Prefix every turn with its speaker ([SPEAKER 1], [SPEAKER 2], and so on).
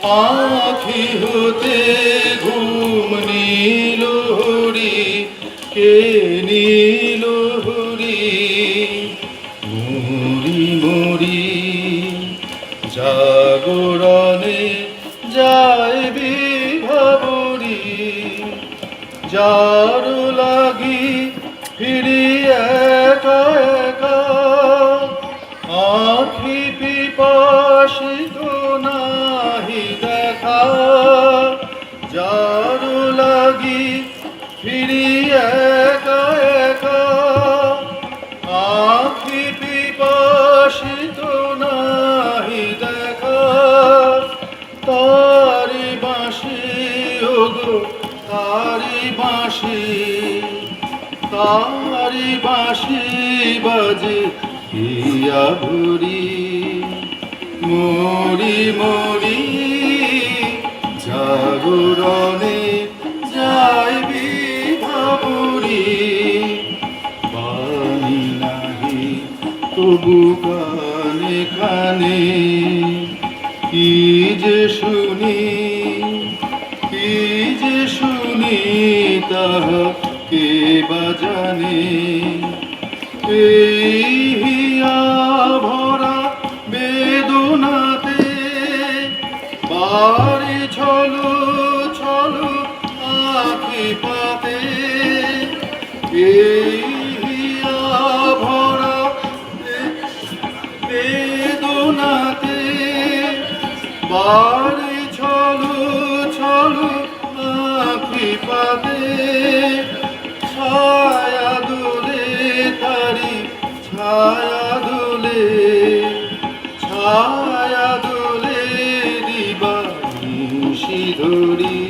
[SPEAKER 1] আখি হতে ঘুম নীল হরি, কে নীল হরি। মরি মরি জাগরণে যায় বিভাবরী, যার লাগি ফিরি একা একা। আখি পিপাসিত নাহি দেখা, যার লাগি ফিরি একা একা। আখি পিপাসিত নাহি দেখা, তারি বাঁশি ওগো তারি বাঁশি, তারি বাঁশি বাজে হিয়া ভরি। মরি মরি জাগরণে যাই বিভাবরী, বাণী নাহি তবু কানে কানে। কি যে শুনি, কি যে শুনি, তাহা কে বা জানে। এই হিয়া ভরা বেদনাতে বাড়ি ছলো ছলো আখি পাতে। এই হিয়া ভরা বেদনাতে বাড়ি ছলো ছলো আখি পাতে। ছায়া দোলে তারি ছায়া দোলে, ছায়া দোলে দিবানিশি ধরি।